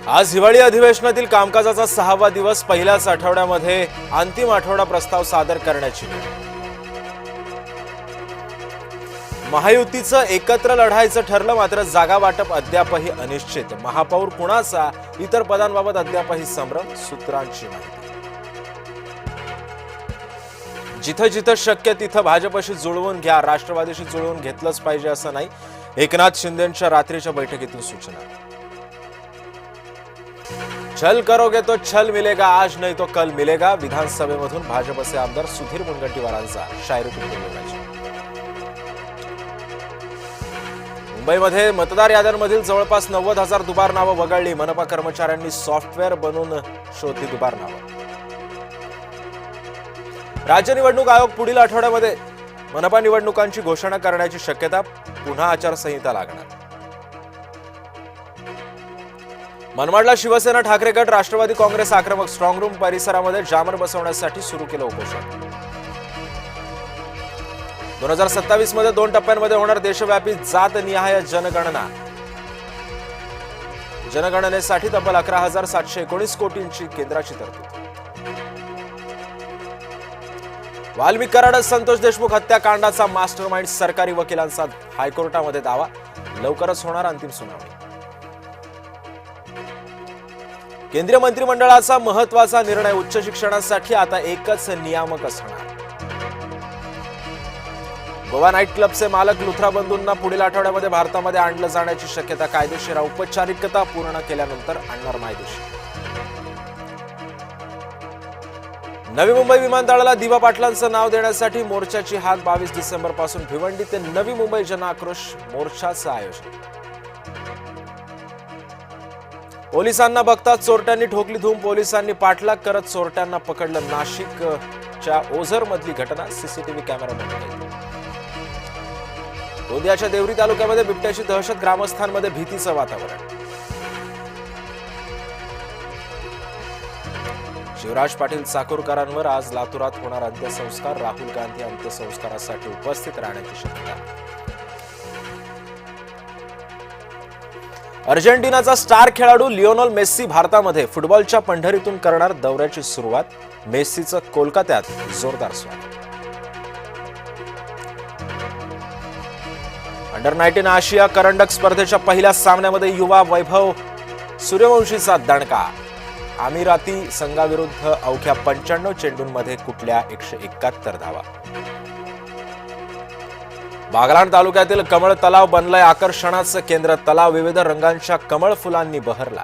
आज हिवाळी अधिवेशनातील कामकाजाचा 6वा दिवस. पहिल्याच आठवड्यामध्ये अंतिम आठवडा प्रस्ताव सादर करण्याची वेळ. महायुतीचं एकत्र लढायचं ठरलं, मात्र जागा वाटप अद्यापही अनिश्चित. महापौर कुणाचा, इतर पदांबाबत अद्यापही संभ्रम. सूत्रांची माहिती. जिथं जिथं शक्य तिथं भाजपशी जुळवून घ्या, राष्ट्रवादीशी जुळवून घेतलंच पाहिजे असं नाही. एकनाथ शिंदेंच्या रात्रीच्या बैठकीतून सूचना. छल करोगे तो छल मिलेगा, आज नहीं तो कल मिलेगा. विधानसभेमधून भाजपचे आमदार सुधीर मुनगंटीवारांचा शायरीतून बोलण्याची. मुंबईमध्ये मतदार याद्यांमधील जवळपास 90,000 दुबार नावं वगळली. मनपा कर्मचाऱ्यांनी सॉफ्टवेअर बनवून शोधली दुबार नावं. राज्य निवडणूक आयोग पुढील आठवड्यामध्ये मनपा निवडणुकांची घोषणा करण्याची शक्यता. पुन्हा आचारसंहिता लागणार. मनमाडला शिवसेना, ठाकरे गट, राष्ट्रवादी काँग्रेस आक्रमक. स्ट्रॉंग रूम परिसरामध्ये जामर बसवण्यासाठी सुरू केलं उपोषण. 2027 मध्ये 2 टप्प्यांमध्ये होणार देशव्यापी जातनिहाय जनगणना. जनगणनेसाठी तब्बल 11,719 कोटींची केंद्राची तरतूद. वाल्मिक कराड, संतोष देशमुख हत्याकांडाचा मास्टरमाइंड सरकारी वकिलांचा हायकोर्टामध्ये दावा. लवकरच होणार अंतिम सुनावणी. केंद्रीय मंत्रिमंडळाचा महत्वाचा निर्णय. उच्च शिक्षणासाठी आता एकच नियामक असणार. गोवा नाईट क्लबचे मालक लुथरा बंधूंना पुढील आठवड्यामध्ये भारतामध्ये आणलं जाण्याची शक्यता. कायदेशीर औपचारिकता पूर्ण केल्यानंतर आणणार मायदेशी. नवी मुंबई विमानतळाला दिवा पाटलांचं नाव देण्यासाठी मोर्चाची हाक. 22 डिसेंबर पासून भिवंडी ते नवी मुंबई जनआक्रोश मोर्चाचं आयोजन. पोलिसांना बघताच चोरट्यांनी ठोकली धूम. पोलिसांनी पाठलाग करत चोरट्यांना पकडलं. नाशिकच्या ओझर मधली घटना सीसीटीव्ही कॅमेरामध्ये. गोंदियाच्या देवरी तालुक्यामध्ये बिबट्याची दहशत. ग्रामस्थांमध्ये भीतीचं वातावरण. शिवराज पाटील चाकूरकरांवर आज लातूरात होणार अंत्यसंस्कार. राहुल गांधी अंत्यसंस्कारासाठी उपस्थित राहण्याची शक्यता. अर्जेंटिनाचा स्टार खेळाडू लिओनेल मेस्सी भारतामध्ये. फुटबॉलच्या पंढरीतून करणार दौऱ्याची सुरुवात. मेस्सीचं कोलकात्यात जोरदार स्वागत. अंडर-19 आशिया करंडक स्पर्धेच्या पहिल्या सामन्यामध्ये युवा वैभव सूर्यवंशीचा दणका. अमिराती संघाविरुद्ध अवघ्या 95 चेंडूंमध्ये कुठल्या 171 धावा. बागलाण तालुक्यातील कमळ तलाव बनलाय आकर्षणाचं केंद्र. तलाव विविध रंगांच्या कमळ फुलांनी बहरला.